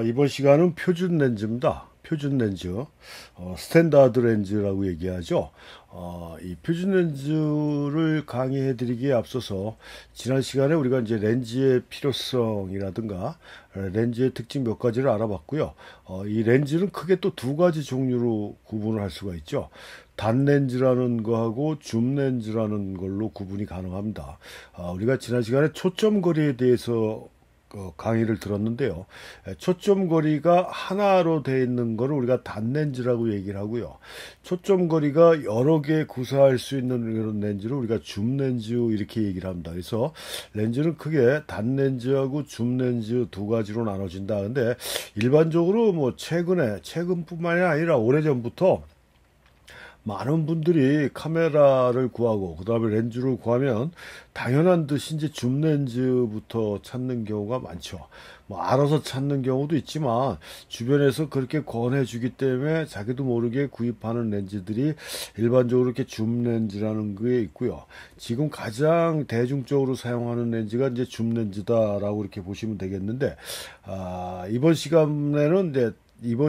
이번 시간은 표준 렌즈입니다. 표준 렌즈, 스탠다드 렌즈라고 얘기하죠. 이 표준 렌즈를 강의해 드리기에 앞서서 지난 시간에 우리가 이제 렌즈의 필요성이라든가 렌즈의 특징 몇 가지를 알아봤고요. 이 렌즈는 크게 또 두 가지 종류로 구분을 할 수가 있죠. 단렌즈라는 거하고 줌렌즈라는 걸로 구분이 가능합니다. 우리가 지난 시간에 초점거리에 대해서 강의를 들었는데요. 초점거리가 하나로 되어 있는 거를 우리가 단렌즈라고 얘기를 하고요. 초점거리가 여러 개 구사할 수 있는 이런 렌즈를 우리가 줌렌즈 이렇게 얘기를 합니다. 그래서 렌즈는 크게 단렌즈하고 줌렌즈 두 가지로 나눠진다. 근데 일반적으로 뭐 최근뿐만이 아니라 오래전부터 많은 분들이 카메라를 구하고 그 다음에 렌즈를 구하면 당연한 듯이 이제 줌렌즈부터 찾는 경우가 많죠. 뭐 알아서 찾는 경우도 있지만 주변에서 그렇게 권해주기 때문에 자기도 모르게 구입하는 렌즈들이 일반적으로 이렇게 줌렌즈라는 게 있고요. 지금 가장 대중적으로 사용하는 렌즈가 이제 줌렌즈다라고 이렇게 보시면 되겠는데, 이번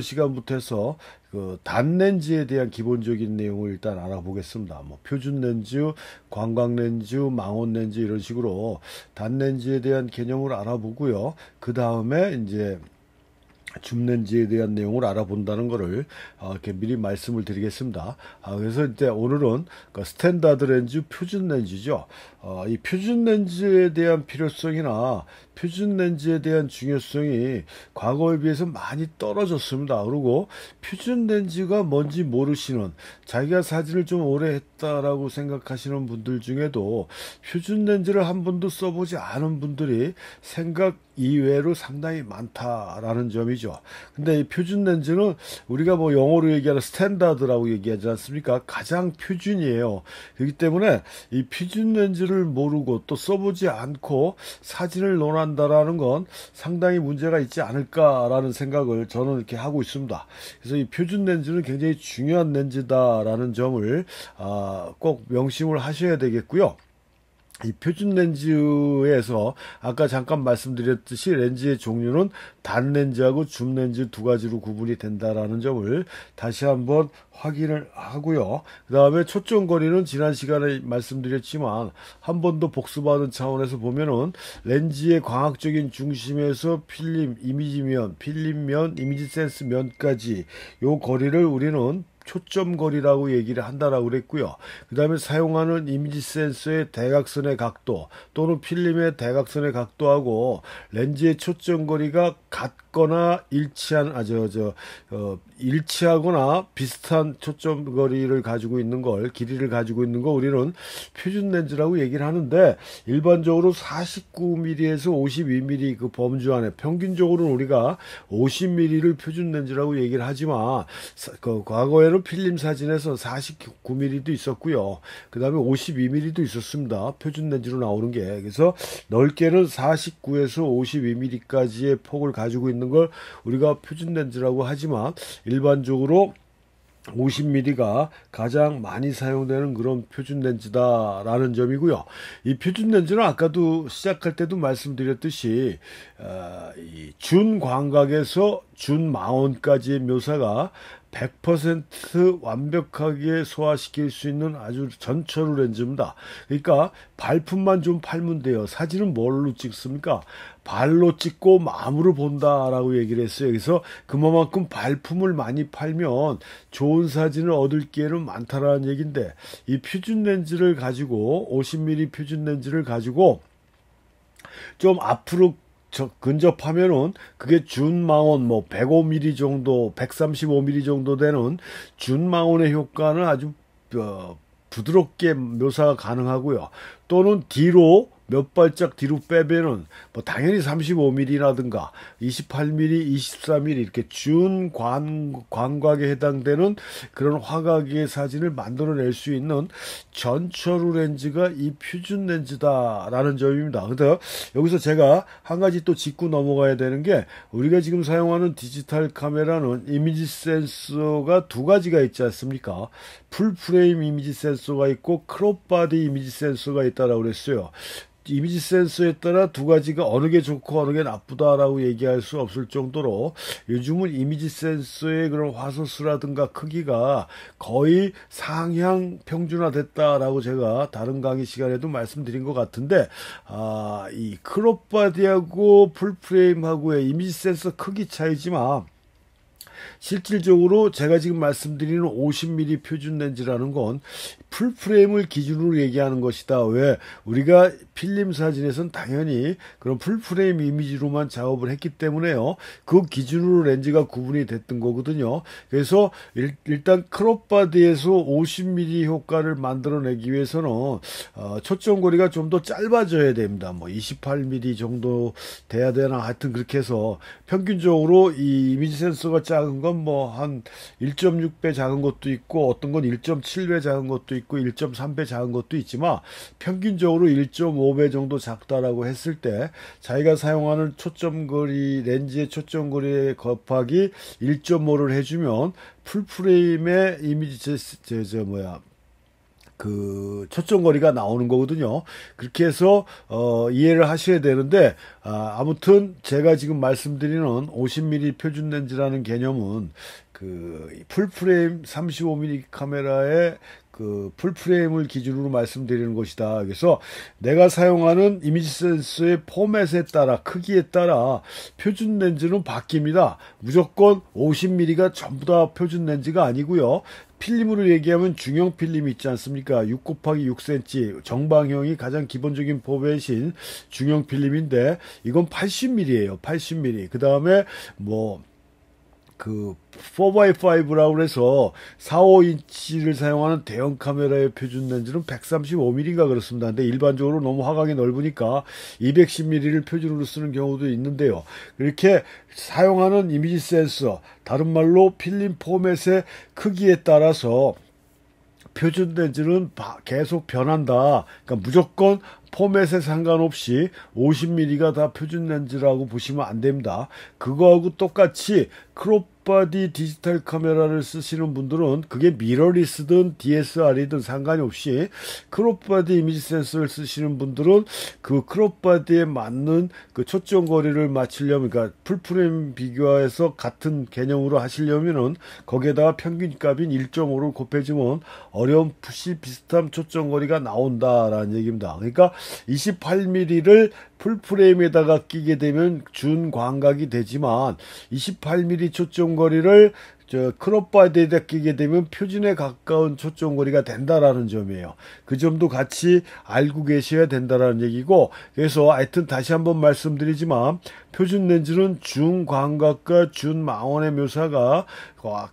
시간부터 해서 그 단렌즈에 대한 기본적인 내용을 일단 알아보겠습니다. 뭐 표준 렌즈, 관광 렌즈, 망원 렌즈 이런 식으로 단렌즈에 대한 개념을 알아보고요. 그 다음에 이제 줌렌즈에 대한 내용을 알아본다는 것을 이렇게 미리 말씀을 드리겠습니다. 그래서 이제 오늘은 그 스탠다드 렌즈, 표준 렌즈죠. 이 표준 렌즈에 대한 필요성이나 표준 렌즈에 대한 중요성이 과거에 비해서 많이 떨어졌습니다. 그리고 표준 렌즈가 뭔지 모르시는, 자기가 사진을 좀 오래 했다라고 생각하시는 분들 중에도 표준 렌즈를 한 번도 써보지 않은 분들이 생각 이외로 상당히 많다라는 점이죠. 근데 이 표준 렌즈는 우리가 뭐 영어로 얘기하는 스탠다드라고 얘기하지 않습니까? 가장 표준이에요. 그렇기 때문에 이 표준 렌즈를 모르고 또 써보지 않고 사진을 논한다라는 건 상당히 문제가 있지 않을까라는 생각을 저는 이렇게 하고 있습니다. 그래서 이 표준 렌즈는 굉장히 중요한 렌즈다라는 점을 꼭 명심을 하셔야 되겠고요. 이 표준 렌즈에서 아까 잠깐 말씀드렸듯이 렌즈의 종류는 단렌즈하고 줌렌즈 두 가지로 구분이 된다라는 점을 다시 한번 확인을 하고요. 그 다음에 초점거리는 지난 시간에 말씀드렸지만 한 번 더 복습하는 차원에서 보면은 렌즈의 광학적인 중심에서 필름, 이미지면, 필름면, 이미지 센스 면까지 요 거리를 우리는 초점거리라고 얘기를 한다라고 그랬고요. 그 다음에 사용하는 이미지 센서의 대각선의 각도 또는 필름의 대각선의 각도하고 렌즈의 초점거리가 같거나 일치하거나 비슷한 초점거리를 가지고 있는 걸, 길이를 가지고 있는 거 우리는 표준 렌즈라고 얘기를 하는데, 일반적으로 49mm에서 52mm 그 범주 안에 평균적으로는 우리가 50mm를 표준 렌즈라고 얘기를 하지만 그 과거에는 필름 사진에서 49mm도 있었고요. 그 다음에 52mm도 있었습니다. 표준 렌즈로 나오는 게. 그래서 넓게는 49에서 52mm까지의 폭을 가지고 있는 걸 우리가 표준 렌즈라고 하지만 일반적으로 50mm가 가장 많이 사용되는 그런 표준 렌즈다라는 점이고요. 이 표준 렌즈는 아까도 시작할 때도 말씀드렸듯이 이 준광각에서 준망원까지의 묘사가 100% 완벽하게 소화시킬 수 있는 아주 전철우 렌즈입니다. 그러니까 발품만 좀 팔면 돼요. 사진은 뭘로 찍습니까? 발로 찍고 마음으로 본다라고 얘기를 했어요. 그래서 그만큼 발품을 많이 팔면 좋은 사진을 얻을 기회는 많다라는 얘기인데, 이 표준 렌즈를 가지고 50mm 표준 렌즈를 가지고 좀 앞으로 근접하면은 그게 준망원 뭐 105mm 정도, 135mm 정도 되는 준망원의 효과는 아주 부드럽게 묘사가 가능하고요. 또는 뒤로 몇 발짝 뒤로 빼면은 뭐 당연히 35mm라든가 28mm, 24mm 이렇게 준광각에 해당되는 그런 화각의 사진을 만들어낼 수 있는 전철우 렌즈가 이 표준 렌즈다라는 점입니다. 근데 여기서 제가 한 가지 또 짚고 넘어가야 되는 게, 우리가 지금 사용하는 디지털 카메라는 이미지 센서가 두 가지가 있지 않습니까? 풀프레임 이미지 센서가 있고 크롭 바디 이미지 센서가 있다라고 그랬어요. 이미지 센서에 따라 두 가지가 어느 게 좋고 어느 게 나쁘다라고 얘기할 수 없을 정도로 요즘은 이미지 센서의 그런 화소수라든가 크기가 거의 상향 평준화됐다라고 제가 다른 강의 시간에도 말씀드린 것 같은데, 이 크롭 바디하고 풀프레임하고의 이미지 센서 크기 차이지만 실질적으로 제가 지금 말씀드리는 50mm 표준 렌즈라는 건 풀프레임을 기준으로 얘기하는 것이다. 왜? 우리가 필름 사진에선 당연히 그런 풀프레임 이미지로만 작업을 했기 때문에요. 그 기준으로 렌즈가 구분이 됐던 거거든요. 그래서 일단 크롭 바디에서 50mm 효과를 만들어내기 위해서는 초점거리가 좀 더 짧아져야 됩니다. 뭐 28mm 정도 돼야 되나, 하여튼 그렇게 해서 평균적으로 이 이미지 센서가 작은 건 뭐 한 1.6배 작은 것도 있고 어떤 건 1.7배 작은 것도 있고 1.3배 작은 것도 있지만 평균적으로 1.5배 정도 작다라고 했을 때 자기가 사용하는 초점거리, 렌즈의 초점거리에 곱하기 1.5를 해주면 풀프레임의 이미지 그 초점거리가 나오는 거거든요. 그렇게 해서 이해를 하셔야 되는데, 아무튼 제가 지금 말씀드리는 50mm 표준 렌즈라는 개념은 그 풀프레임 35mm 카메라의 그 풀프레임을 기준으로 말씀드리는 것이다. 그래서 내가 사용하는 이미지 센서의 포맷에 따라, 크기에 따라 표준 렌즈는 바뀝니다. 무조건 50mm가 전부 다 표준 렌즈가 아니고요. 필름으로 얘기하면 중형 필름 있지 않습니까? 6 곱하기 6cm 정방형이 가장 기본적인 포맷인 중형 필름인데 이건 80mm예요. 80mm. 그 다음에 뭐 그 4x5라고 해서 4, 5인치를 사용하는 대형 카메라의 표준 렌즈는 135mm인가 그렇습니다. 근데 일반적으로 너무 화각이 넓으니까 210mm를 표준으로 쓰는 경우도 있는데요. 이렇게 사용하는 이미지 센서, 다른 말로 필름 포맷의 크기에 따라서 표준 렌즈는 계속 변한다. 그러니까 무조건 포맷에 상관없이 50mm가 다 표준 렌즈라고 보시면 안 됩니다. 그거하고 똑같이 크롭 바디 디지털 카메라를 쓰시는 분들은 그게 미러리스든 DSLR이든 상관이 없이 크롭 바디 이미지 센서를 쓰시는 분들은 그 크롭 바디에 맞는 그 초점 거리를 맞추려면, 그러니까 풀프레임 비교해서 같은 개념으로 하시려면은 거기에다가 평균값인 1.5를 곱해주면 어렴풋이 비슷한 초점 거리가 나온다라는 얘기입니다. 그러니까 28mm를 풀프레임에다가 끼게 되면 준광각이 되지만 28mm 초점거리를 크롭 바디에다 끼게 되면 표준에 가까운 초점거리가 된다라는 점이에요. 그 점도 같이 알고 계셔야 된다라는 얘기고, 그래서 하여튼 다시 한번 말씀드리지만 표준 렌즈는 중광각과 준망원의 묘사가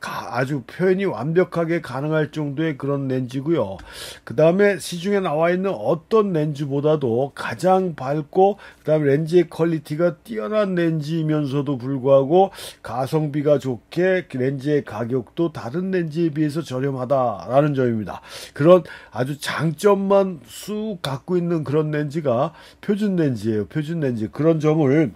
아주 표현이 완벽하게 가능할 정도의 그런 렌즈고요. 그 다음에 시중에 나와 있는 어떤 렌즈보다도 가장 밝고 그 다음에 렌즈의 퀄리티가 뛰어난 렌즈이면서도 불구하고 가성비가 좋게 렌즈의 가격도 다른 렌즈에 비해서 저렴하다라는 점입니다. 그런 아주 장점만 쑥 갖고 있는 그런 렌즈가 표준 렌즈예요. 표준 렌즈. 그런 점을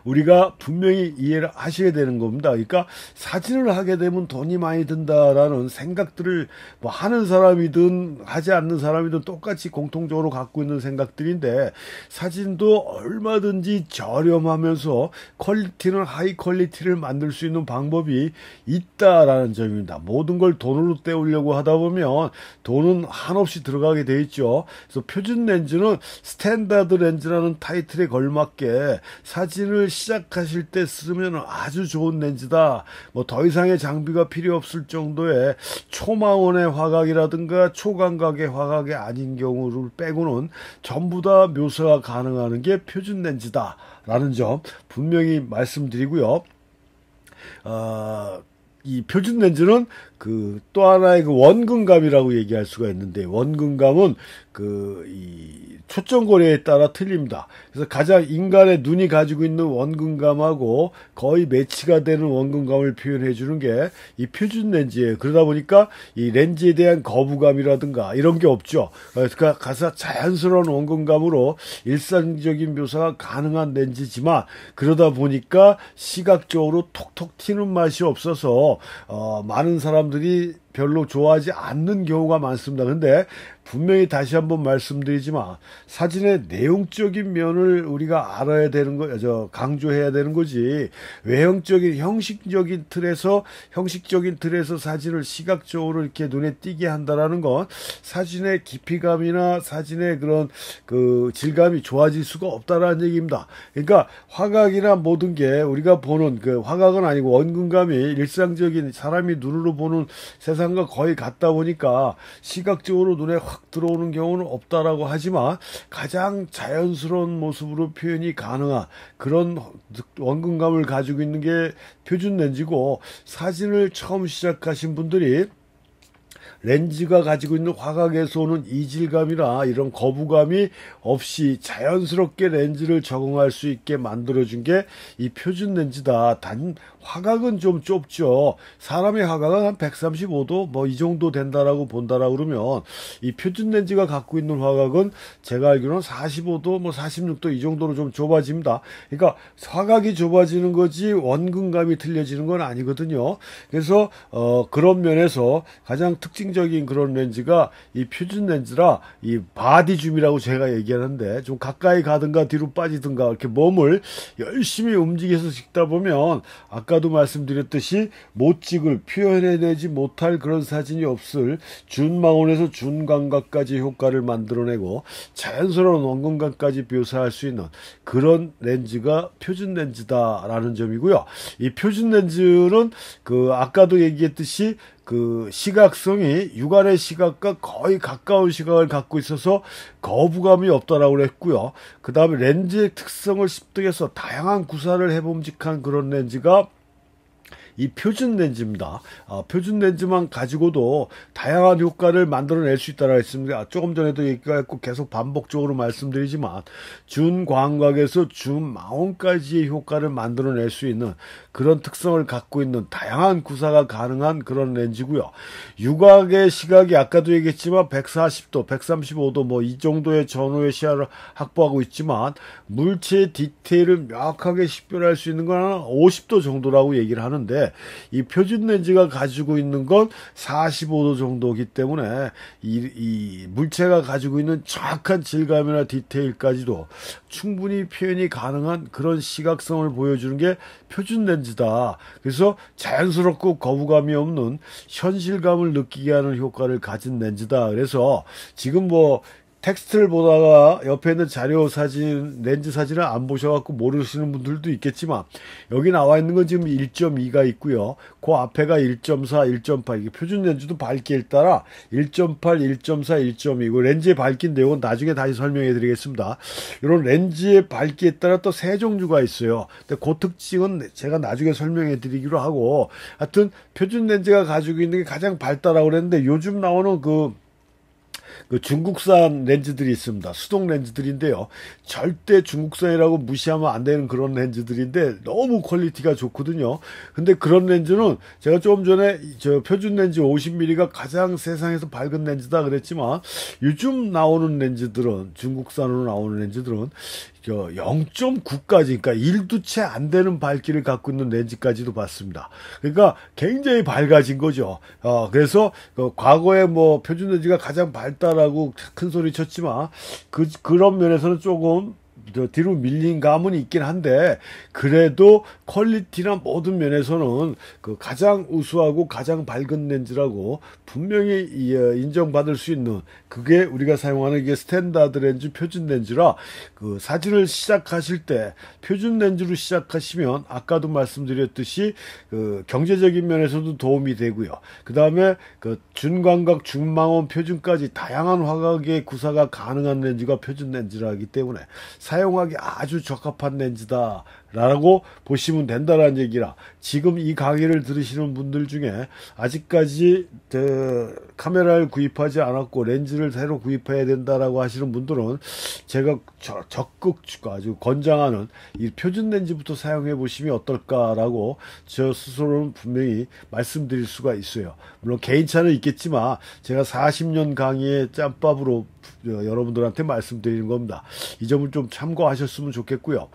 우리가 분명히 이해를 하셔야 되는 겁니다. 그러니까 사진을 하게 되면 돈이 많이 든다라는 생각들을 뭐 하는 사람이든 하지 않는 사람이든 똑같이 공통적으로 갖고 있는 생각들인데, 사진도 얼마든지 저렴하면서 퀄리티는 하이 퀄리티를 만들 수 있는 방법이 있다라는 점입니다. 모든 걸 돈으로 때우려고 하다 보면 돈은 한없이 들어가게 돼 있죠. 그래서 표준 렌즈는 스탠다드 렌즈라는 타이틀에 걸맞게 사진을 시작하실 때 쓰면 아주 좋은 렌즈다. 뭐 더 이상의 장비가 필요 없을 정도의 초망원의 화각이라든가 초광각의 화각이 아닌 경우를 빼고는 전부 다 묘사가 가능한 게 표준 렌즈다 라는 점 분명히 말씀드리고요. 이 표준 렌즈는 그 또 하나의 그 원근감이라고 얘기할 수가 있는데, 원근감은 이 초점거리에 따라 틀립니다. 그래서 가장 인간의 눈이 가지고 있는 원근감하고 거의 매치가 되는 원근감을 표현해 주는 게 이 표준 렌즈예요. 그러다 보니까 이 렌즈에 대한 거부감이라든가 이런 게 없죠. 그러니까 가서 자연스러운 원근감으로 일상적인 묘사가 가능한 렌즈지만, 그러다 보니까 시각적으로 톡톡 튀는 맛이 없어서 많은 사람들이 별로 좋아하지 않는 경우가 많습니다. 근데 분명히 다시 한번 말씀드리지만 사진의 내용적인 면을 우리가 알아야 되는 강조해야 되는 거지. 외형적인 형식적인 틀에서 사진을 시각적으로 이렇게 눈에 띄게 한다라는 건 사진의 깊이감이나 사진의 그런 그 질감이 좋아질 수가 없다라는 얘기입니다. 그러니까 화각이나 모든 게 우리가 보는 그 화각은 아니고 원근감이 일상적인 사람이 눈으로 보는 세상과 거의 같다 보니까 시각적으로 눈에 확 들어오는 경우는 없다라고 하지만 가장 자연스러운 모습으로 표현이 가능한 그런 원근감을 가지고 있는 게 표준 렌즈고, 사진을 처음 시작하신 분들이 렌즈가 가지고 있는 화각에서 오는 이질감이나 이런 거부감이 없이 자연스럽게 렌즈를 적응할 수 있게 만들어준 게 이 표준 렌즈다. 단 화각은 좀 좁죠. 사람의 화각은 한 135도 뭐 이 정도 된다라고 본다라고 그러면 이 표준 렌즈가 갖고 있는 화각은 제가 알기로는 45도 뭐 46도 이 정도로 좀 좁아집니다. 그러니까 화각이 좁아지는 거지 원근감이 틀려지는 건 아니거든요. 그래서 그런 면에서 가장 특징적인 그런 렌즈가 이 표준 렌즈라 이 바디줌이라고 제가 얘기하는데, 좀 가까이 가든가 뒤로 빠지든가 이렇게 몸을 열심히 움직여서 찍다 보면 아까도 말씀드렸듯이 못 찍을, 표현해내지 못할 그런 사진이 없을 준망원에서 준광각까지 효과를 만들어내고 자연스러운 원근감까지 묘사할 수 있는 그런 렌즈가 표준 렌즈다라는 점이고요. 이 표준 렌즈는 그 아까도 얘기했듯이 그 시각성이 육안의 시각과 거의 가까운 시각을 갖고 있어서 거부감이 없다라고 그랬고요. 그 다음에 렌즈의 특성을 습득해서 다양한 구사를 해봄직한 그런 렌즈가 이 표준 렌즈입니다. 표준 렌즈만 가지고도 다양한 효과를 만들어낼 수 있다고 했습니다. 조금 전에도 얘기했고 계속 반복적으로 말씀드리지만 준광각에서 준망원까지의 효과를 만들어낼 수 있는 그런 특성을 갖고 있는 다양한 구사가 가능한 그런 렌즈고요. 육각의 시각이 아까도 얘기했지만 140도, 135도 뭐 이 정도의 전후의 시야를 확보하고 있지만 물체의 디테일을 명확하게 식별할 수 있는 건 50도 정도라고 얘기를 하는데, 이 표준 렌즈가 가지고 있는 건 45도 정도이기 때문에 이 물체가 가지고 있는 정확한 질감이나 디테일까지도 충분히 표현이 가능한 그런 시각성을 보여주는 게 표준 렌즈다. 그래서 자연스럽고 거부감이 없는 현실감을 느끼게 하는 효과를 가진 렌즈다. 그래서 지금 뭐 텍스트를 보다가 옆에 있는 자료 사진, 렌즈 사진을 안 보셔갖고 모르시는 분들도 있겠지만, 여기 나와 있는 건 지금 1.2가 있고요. 그 앞에가 1.4, 1.8. 이게 표준 렌즈도 밝기에 따라 1.8, 1.4, 1.2고, 렌즈의 밝기 내용은 나중에 다시 설명해 드리겠습니다. 이런 렌즈의 밝기에 따라 또 세 종류가 있어요. 근데 그 특징은 제가 나중에 설명해 드리기로 하고, 하여튼 표준 렌즈가 가지고 있는 게 가장 밝다라고 그랬는데, 요즘 나오는 그 중국산 렌즈들이 있습니다. 수동 렌즈들인데요. 절대 중국산이라고 무시하면 안 되는 그런 렌즈들인데 너무 퀄리티가 좋거든요. 근데 그런 렌즈는 제가 조금 전에 저 표준 렌즈 50mm가 가장 세상에서 밝은 렌즈다 그랬지만, 요즘 나오는 렌즈들은, 중국산으로 나오는 렌즈들은 0.9까지, 그러니까 1도 채 안 되는 밝기를 갖고 있는 렌즈까지도 봤습니다. 그러니까 굉장히 밝아진 거죠. 그래서 과거에 뭐 표준 렌즈가 가장 밝다라고 큰 소리 쳤지만 그런 면에서는 조금 뒤로 밀린 감은 있긴 한데, 그래도 퀄리티나 모든 면에서는 그 가장 우수하고 가장 밝은 렌즈라고 분명히 인정받을 수 있는, 그게 우리가 사용하는 이게 스탠다드 렌즈, 표준 렌즈라, 그 사진을 시작하실 때 표준 렌즈로 시작하시면 아까도 말씀드렸듯이 그 경제적인 면에서도 도움이 되고요. 그 다음에 그 준광각, 준망원, 표준까지 다양한 화각의 구사가 가능한 렌즈가 표준 렌즈라기 때문에 사용하기 아주 적합한 렌즈다 라고 보시면 된다라는 얘기라, 지금 이 강의를 들으시는 분들 중에 아직까지 카메라를 구입하지 않았고 렌즈를 새로 구입해야 된다라고 하시는 분들은 제가 적극 아주 권장하는 이 표준 렌즈부터 사용해 보시면 어떨까라고 저 스스로는 분명히 말씀드릴 수가 있어요. 물론 개인차는 있겠지만 제가 40년 강의의 짬밥으로 여러분들한테 말씀드리는 겁니다. 이 점을 좀 참고하셨으면 좋겠고요.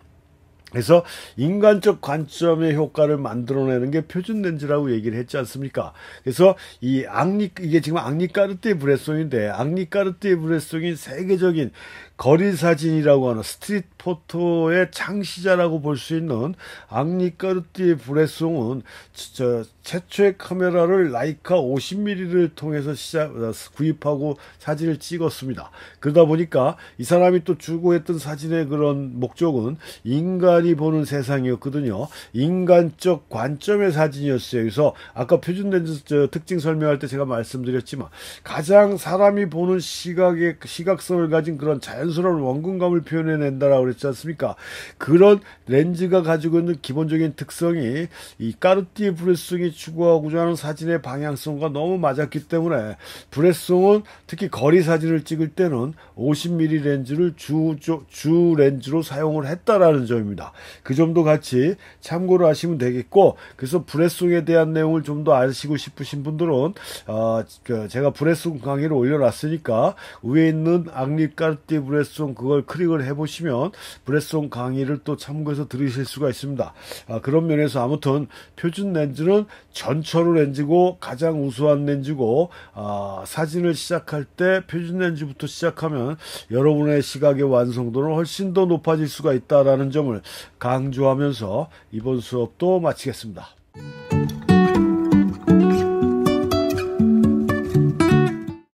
그래서 인간적 관점의 효과를 만들어내는 게 표준 렌즈라고 얘기를 했지 않습니까? 그래서 이게 지금 앙리까르띠에 브레송인데, 앙리까르띠에 브레송이 세계적인 거리 사진이라고 하는 스트릿 포토의 창시자라고 볼 수 있는 앙리까르띠에 브레송은 최초의 카메라를 라이카 50mm를 통해서 구입하고 사진을 찍었습니다. 그러다 보니까 이 사람이 또 추구했던 사진의 그런 목적은 인간이 보는 세상이었거든요. 인간적 관점의 사진이었어요. 그래서 아까 표준 렌즈 특징 설명할 때 제가 말씀드렸지만 가장 사람이 보는 시각성을 가진 그런 자연스러운 원근감을 표현해낸다라고 그랬지 않습니까? 그런 렌즈가 가지고 있는 기본적인 특성이 이 까르띠에 브레송이 추구하고자 하는 사진의 방향성과 너무 맞았기 때문에 브레송은 특히 거리 사진을 찍을 때는 50mm 렌즈를 주 렌즈로 사용을 했다라는 점입니다. 그 점도 같이 참고를 하시면 되겠고, 그래서 브레송에 대한 내용을 좀 더 아시고 싶으신 분들은 제가 브레송 강의를 올려놨으니까 위에 있는 앙리까르띠에 브레송 그걸 클릭을 해보시면 브레송 강의를 또 참고해서 들으실 수가 있습니다. 그런 면에서 아무튼 표준 렌즈는 전철호 렌즈고 가장 우수한 렌즈고, 사진을 시작할 때 표준 렌즈부터 시작하면 여러분의 시각의 완성도는 훨씬 더 높아질 수가 있다라는 점을 강조하면서 이번 수업도 마치겠습니다.